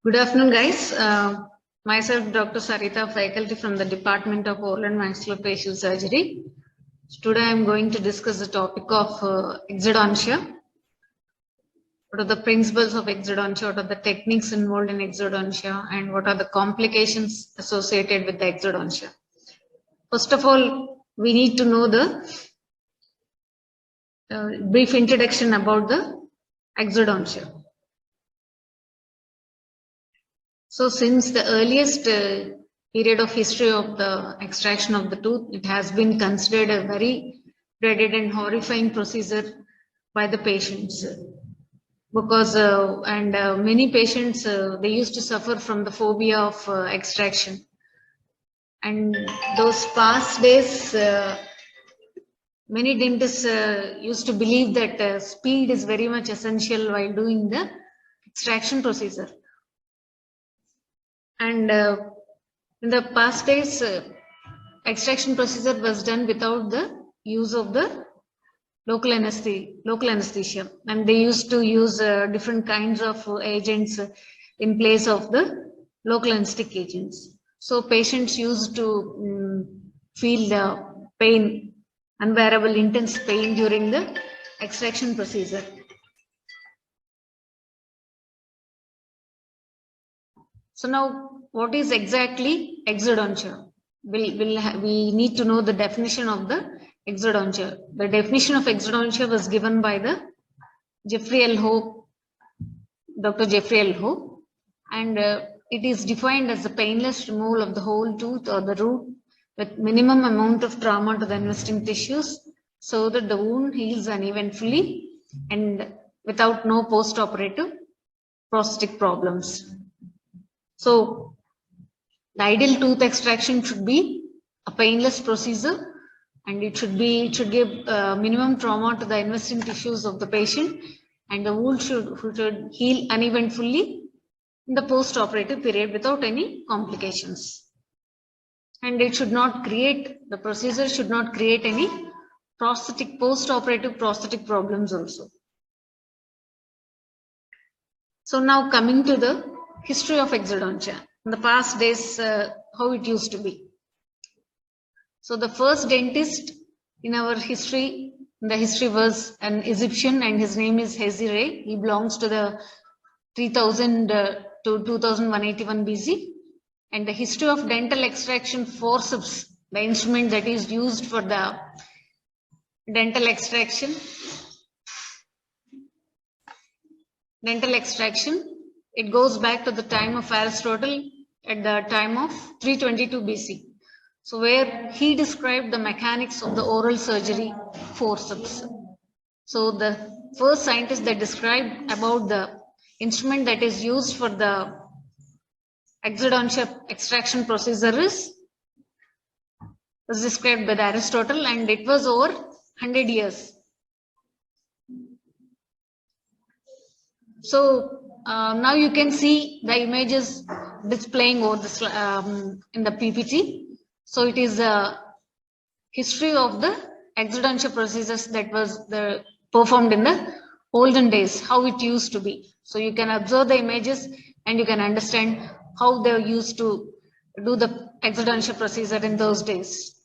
Good afternoon, guys. Myself, Dr. Sarita, faculty from the Department of Oral and Maxillofacial Surgery. Today, I am going to discuss the topic of exodontia. What are the principles of exodontia? What are the techniques involved in exodontia? And what are the complications associated with the exodontia? First of all, we need to know the brief introduction about the exodontia. So since the earliest period of history of the extraction of the tooth, it has been considered a very dreaded and horrifying procedure by the patients. Because many patients, they used to suffer from the phobia of extraction. And those past days, many dentists used to believe that speed is very much essential while doing the extraction procedure. And in the past days, extraction procedure was done without the use of the local anesthesia, and they used to use different kinds of agents in place of the local anesthetic agents. So patients used to feel the pain, unbearable intense pain during the extraction procedure. So now, what is exactly exodontia? We need to know the definition of the exodontia. The definition of exodontia was given by the Dr. Jeffrey L. Ho, and it is defined as the painless removal of the whole tooth or the root with minimum amount of trauma to the investing tissues, so that the wound heals uneventfully and without no post-operative prosthetic problems. So the ideal tooth extraction should be a painless procedure, and it should give minimum trauma to the investing tissues of the patient, and the wound should heal uneventfully in the post-operative period without any complications. And the procedure should not create any post-operative prosthetic problems also. So now coming to the history of exodontia. In the past days, how it used to be. So the first dentist in our history, was an Egyptian, and his name is Hezire. He belongs to the 3000 to 2181 BC. And the history of dental extraction forceps, the instrument that is used for the dental extraction, it goes back to the time of Aristotle at the time of 322 BC. So where he described the mechanics of the oral surgery forceps. So the first scientist that described about the instrument that is used for the exodontia extraction procedure was described by Aristotle, and it was over 100 years. So now you can see the images displaying over in the PPT. So it is a history of the exodontia procedures that was performed in the olden days, how it used to be. So you can observe the images and you can understand how they used to do the exodontia procedure in those days.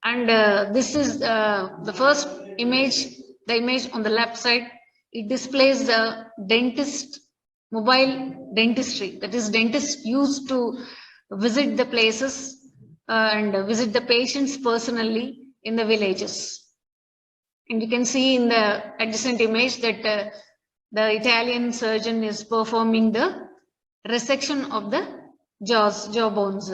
And this is the first image. The image on the left side, it displays the mobile dentistry. That is, dentists used to visit the places and visit the patients personally in the villages. And you can see in the adjacent image that the Italian surgeon is performing the resection of the jaw bones.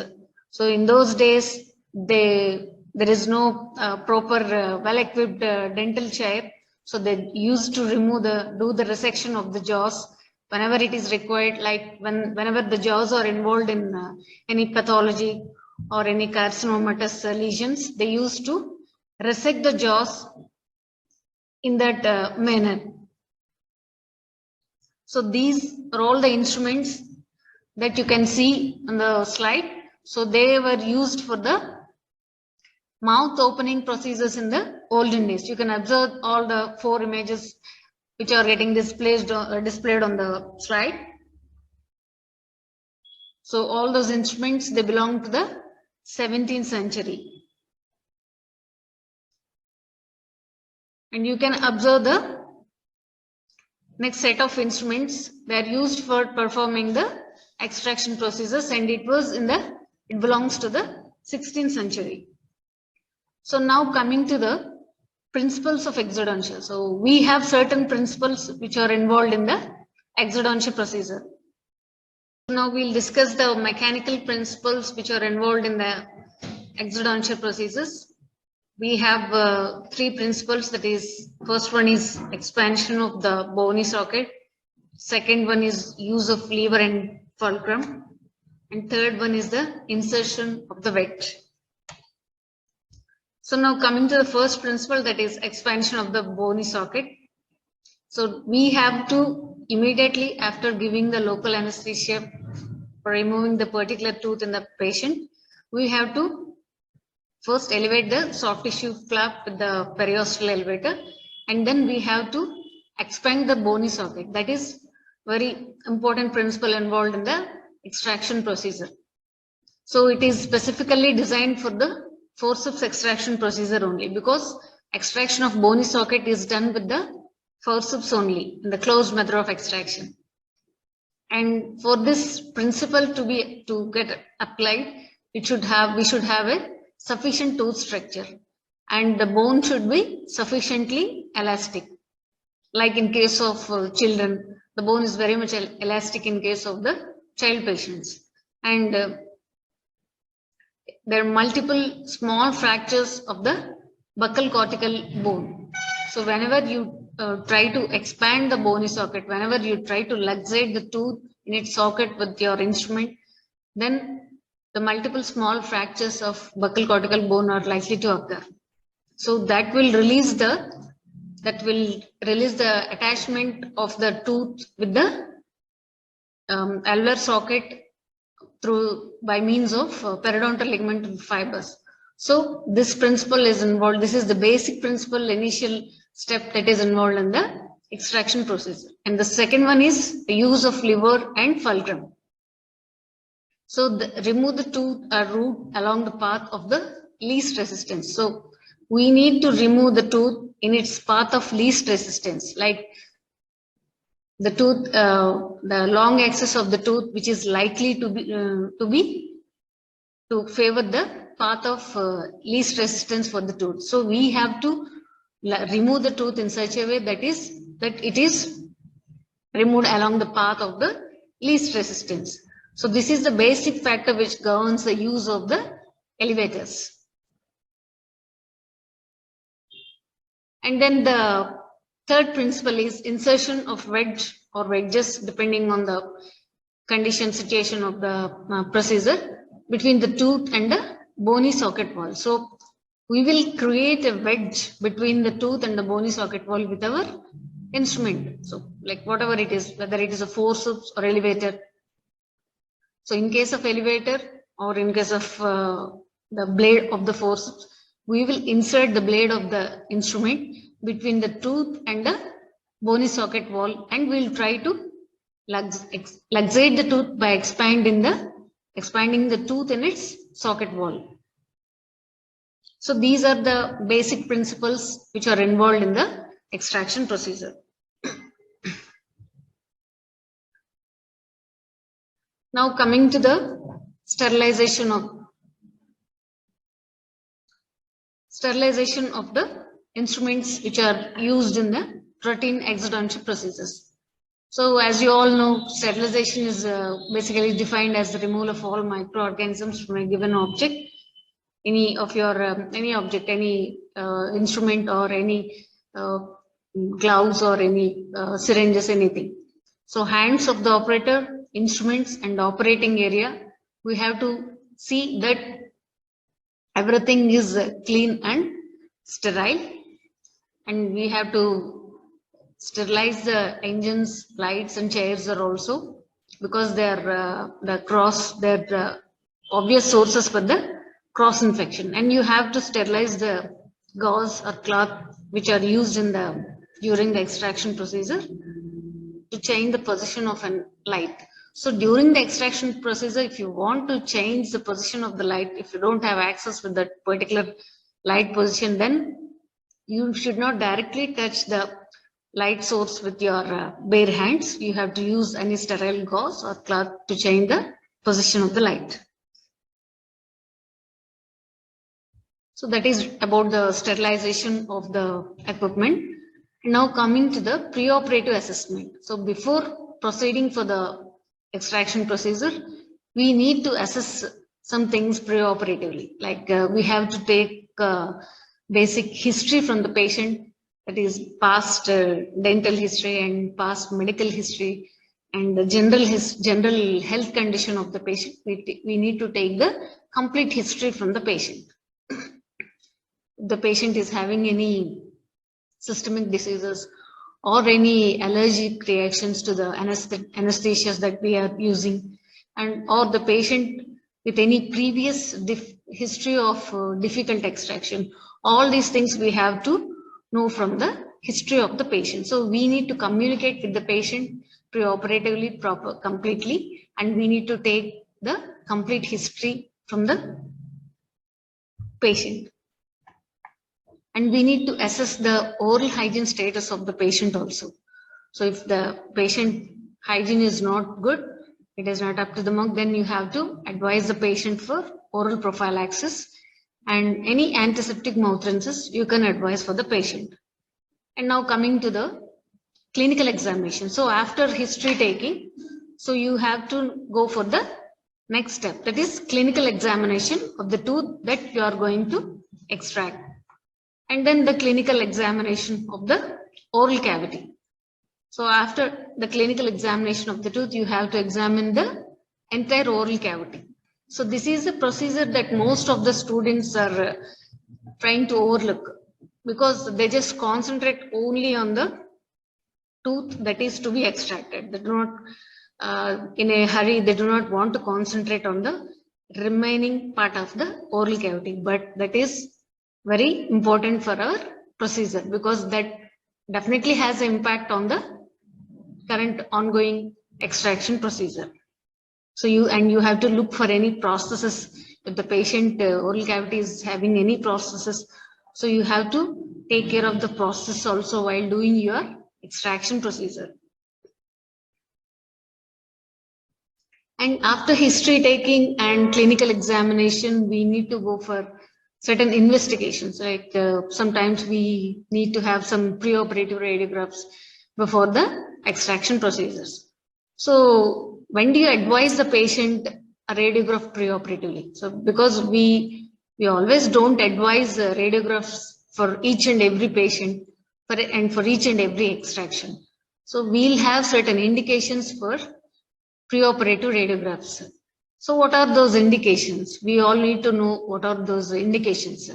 So in those days, there is no proper well-equipped dental chair. So they used to do the resection of the jaws whenever it is required, like whenever the jaws are involved in any pathology or any carcinomatous lesions, they used to resect the jaws in that manner. So these are all the instruments that you can see on the slide. So they were used for the mouth opening procedures in the olden days. You can observe all the 4 images which are getting displayed on the slide. So all those instruments, they belong to the 17th century. And you can observe the next set of instruments. They are used for performing the extraction processes, and it belongs to the 16th century. So now coming to the principles of exodontia. So we have certain principles which are involved in the exodontia procedure. Now we'll discuss the mechanical principles which are involved in the exodontia processes. We have 3 principles, that is, first one is expansion of the bony socket, second one is use of lever and fulcrum, and third one is the insertion of the wedge. So now coming to the first principle, that is expansion of the bony socket. So we have to immediately after giving the local anesthesia for removing the particular tooth in the patient, we have to first elevate the soft tissue flap with the periosteal elevator, and then we have to expand the bony socket. That is very important principle involved in the extraction procedure. So it is specifically designed for the forceps extraction procedure only, because extraction of bony socket is done with the forceps only in the closed method of extraction. And for this principle to get applied, we should have a sufficient tooth structure, and the bone should be sufficiently elastic. Like in case of children, the bone is very much elastic in case of the child patients, and there are multiple small fractures of the buccal cortical bone. So whenever you try to expand the bony socket, whenever you try to luxate the tooth in its socket with your instrument, then the multiple small fractures of buccal cortical bone are likely to occur. So that will release the attachment of the tooth with the alveolar socket by means of periodontal ligament fibers. So this principle is involved. This is the basic principle, initial step that is involved in the extraction process. And the second one is the use of lever and fulcrum. So remove the tooth or root along the path of the least resistance. So we need to remove the tooth in its path of least resistance, like the tooth, the long axis of the tooth, which is likely to favor the path of least resistance for the tooth. So we have to remove the tooth in such a way that it is removed along the path of the least resistance. So this is the basic factor which governs the use of the elevators. And then the third principle is insertion of wedge or wedges, depending on the condition situation of the procedure, between the tooth and the bony socket wall. So we will create a wedge between the tooth and the bony socket wall with our instrument. So like whatever it is, whether it is a forceps or elevator. So in case of elevator or in case of the blade of the forceps, we will insert the blade of the instrument between the tooth and the bony socket wall, and we'll try to luxate the tooth by expanding the tooth in its socket wall. So these are the basic principles which are involved in the extraction procedure. Now coming to the sterilization of the instruments which are used in the routine exodontia procedures. So as you all know, sterilization is basically defined as the removal of all microorganisms from a given object, any instrument or any gloves or any syringes, anything. So hands of the operator, instruments and operating area, we have to see that everything is clean and sterile, and we have to sterilize the engines, lights and chairs are also, because they are obvious sources for the cross infection, and you have to sterilize the gauze or cloth which are used during the extraction procedure to change the position of a light. So during the extraction procedure, if you want to change the position of the light, if you don't have access with that particular light position, then you should not directly touch the light source with your bare hands. You have to use any sterile gauze or cloth to change the position of the light. So that is about the sterilization of the equipment. Now coming to the preoperative assessment. So before proceeding for the extraction procedure, we need to assess some things preoperatively. Like we have to take basic history from the patient, that is past dental history and past medical history and the general health condition of the patient. We need to take the complete history from the patient. The patient is having any systemic diseases or any allergic reactions to the anesthesias that we are using, and or the patient with any previous history of difficult extraction. All these things we have to know from the history of the patient. So we need to communicate with the patient preoperatively completely, and we need to take the complete history from the patient. And we need to assess the oral hygiene status of the patient also. So if the patient hygiene is not good, it is not up to the mark, then you have to advise the patient for oral prophylaxis, and any antiseptic mouth rinses you can advise for the patient. And now coming to the clinical examination. So after history taking, so you have to go for the next step, that is clinical examination of the tooth that you are going to extract. And then the clinical examination of the oral cavity. So after the clinical examination of the tooth, you have to examine the entire oral cavity. So this is a procedure that most of the students are trying to overlook, because they just concentrate only on the tooth that is to be extracted. They do not, in a hurry, they do not want to concentrate on the remaining part of the oral cavity. But that is very important for our procedure, because that definitely has an impact on the current ongoing extraction procedure. So you have to look for any processes. If the patient oral cavity is having any processes, so you have to take care of the process also while doing your extraction procedure. And after history taking and clinical examination, we need to go for certain investigations. Like sometimes we need to have some preoperative radiographs before the extraction procedures. So when do you advise the patient a radiograph preoperatively? So because we always don't advise radiographs for each and every patient and for each and every extraction. So we'll have certain indications for preoperative radiographs. So what are those indications? We all need to know what are those indications.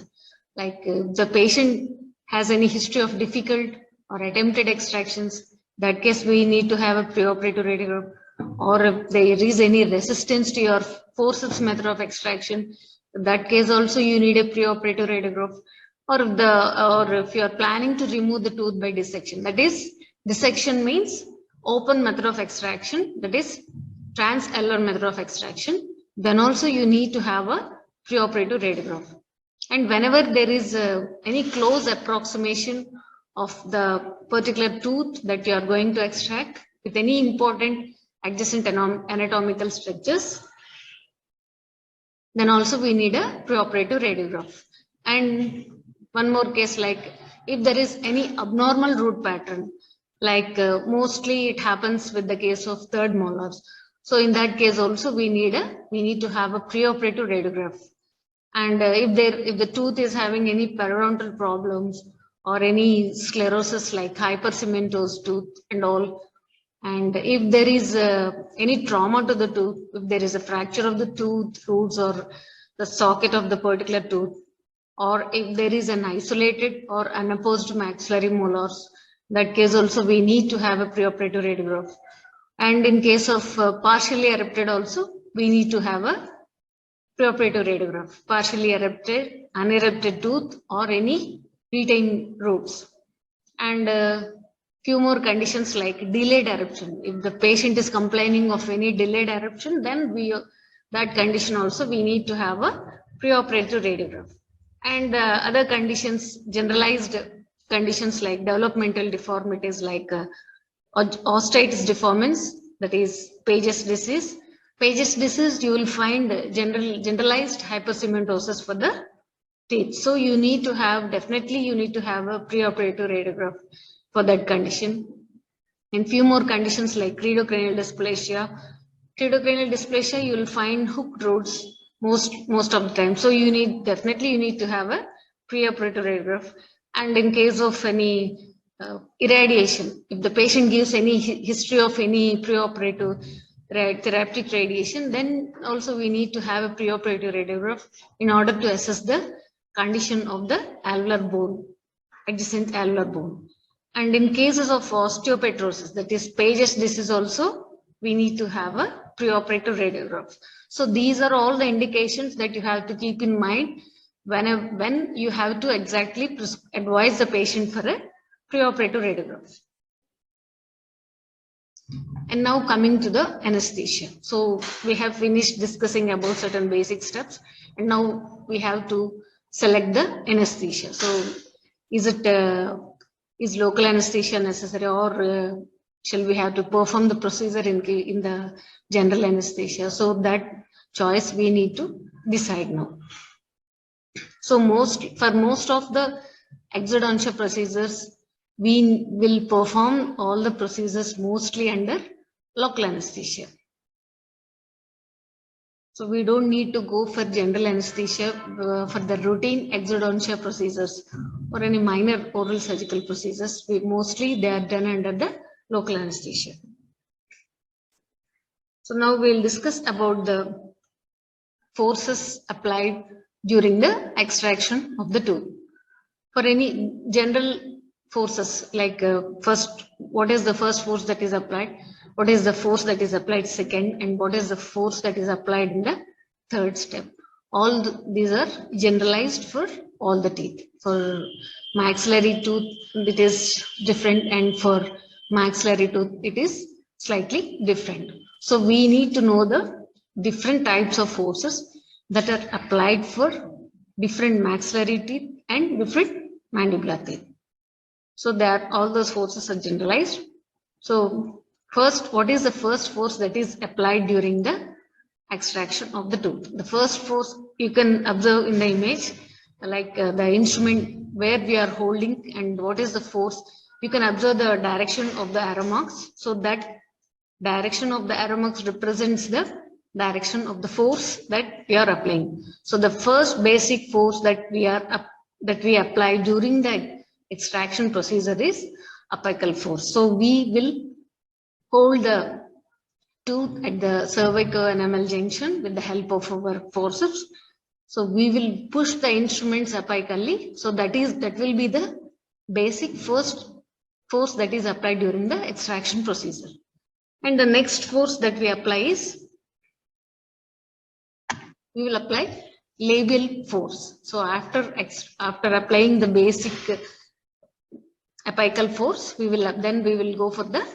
Like the patient has any history of difficult or attempted extractions, that case we need to have a preoperative radiograph. Or if there is any resistance to your forceps method of extraction, in that case also you need a preoperative radiograph. Or if you are planning to remove the tooth by dissection, that is, dissection means open method of extraction, that is trans-alar method of extraction, then also you need to have a preoperative radiograph. And whenever there is any close approximation of the particular tooth that you are going to extract with any important adjacent anatomical structures, then also we need a preoperative radiograph. And one more case, like if there is any abnormal root pattern, like mostly it happens with the case of third molars. So in that case also we need to have a preoperative radiograph. And if the tooth is having any periodontal problems or any sclerosis like hypercementose tooth and all, and if there is any trauma to the tooth, if there is a fracture of the tooth roots or the socket of the particular tooth, or if there is an isolated or unopposed maxillary molars, that case also we need to have a preoperative radiograph. And in case of partially erupted also, we need to have a preoperative radiograph. Partially erupted, unerupted tooth, or any retain roots. And few more conditions like delayed eruption. If the patient is complaining of any delayed eruption, then that condition also we need to have a preoperative radiograph. And other conditions, generalized conditions like developmental deformities like osteitis deformans, that is Paget's disease. Paget's disease, you will find generalized hyperpigmentosis for the teeth. So you need to have, definitely you need to have a preoperative radiograph for that condition. And few more conditions like cleidocranial dysplasia. Cleidocranial dysplasia, you will find hooked roots most of the time. So you need, definitely you need to have a preoperative radiograph. And in case of any irradiation, if the patient gives any history of any preoperative therapeutic radiation, then also we need to have a preoperative radiograph in order to assess the condition of the alveolar bone, adjacent alveolar bone. And in cases of osteopetrosis, that is Paget's disease also, we need to have a preoperative radiograph. So these are all the indications that you have to keep in mind when you have to exactly advise the patient for a preoperative radiograph. And now coming to the anesthesia. So we have finished discussing about certain basic steps, and now we have to select the anesthesia. So is local anesthesia necessary, or shall we have to perform the procedure in the general anesthesia? So that choice we need to decide now. So for most of the exodontia procedures, we will perform all the procedures mostly under local anesthesia. So we don't need to go for general anesthesia for the routine exodontia procedures or any minor oral surgical procedures. Mostly they are done under the local anesthesia. So now we'll discuss about the forces applied during the extraction of the tooth. For any general forces, like first, what is the first force that is applied? What is the force that is applied second? And what is the force that is applied in the third step? These are generalized for all the teeth. For maxillary tooth, it is different, and for maxillary tooth, it is slightly different. So we need to know the different types of forces that are applied for different maxillary teeth and different mandibular teeth. So that all those forces are generalized. So first, what is the first force that is applied during the extraction of the tooth? The first force you can observe in the image, like the instrument where we are holding, and what is the force. You can observe the direction of the arrow marks. So that direction of the arrow marks represents the direction of the force that we are applying. So the first basic force that we apply during the extraction procedure is apical force. So we will hold the tooth at the cervico-enamel junction with the help of our forceps. So we will push the instruments apically. So that will be the basic first force that is applied during the extraction procedure. And the next force that we apply is, we will apply labial force. So after applying the basic apical force, we will go for the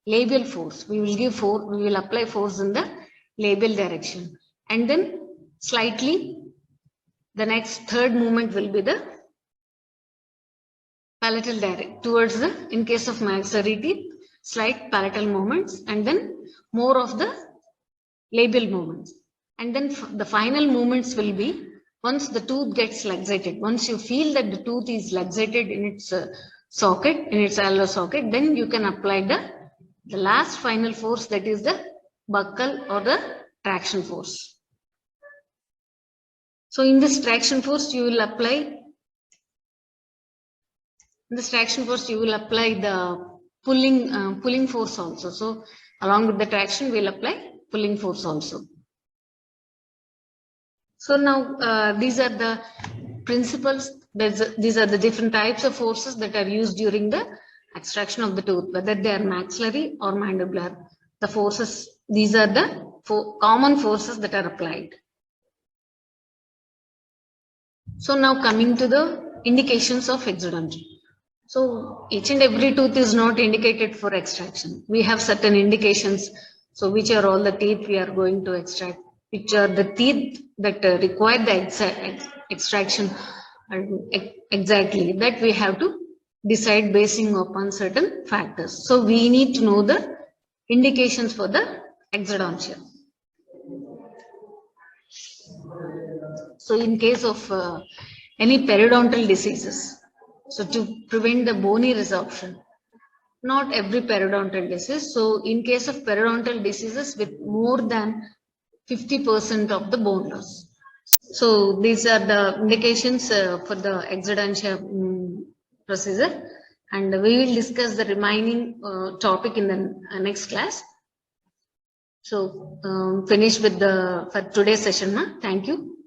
labial force. We will apply force in the labial direction, and then slightly the next third movement will be the palatal direct towards the, in case of maxillary teeth, slight palatal movements, and then more of the labial movements. And then the final movements will be once the tooth gets luxated. Once you feel that the tooth is luxated in its socket, in its alveolar socket, then you can apply the last final force, that is the buccal or the traction force. So in this traction force, you will apply the pulling force also. So along with the traction, we will apply pulling force also. So now these are the principles. These are the different types of forces that are used during the extraction of the tooth, whether they are maxillary or mandibular. The forces, these are the common forces that are applied. So now coming to the indications of exodontia. So each and every tooth is not indicated for extraction. We have certain indications. So which are all the teeth we are going to extract, which are the teeth that require the extraction, exactly that we have to decide basing upon certain factors. So we need to know the indications for the exodontia. So in case of any periodontal diseases, so to prevent the bony resorption, not every periodontal disease. So in case of periodontal diseases with more than 50% of the bone loss. So these are the indications for the exodontia procedure, and we will discuss the remaining topic in the next class. So finish with the for today's session. Thank you.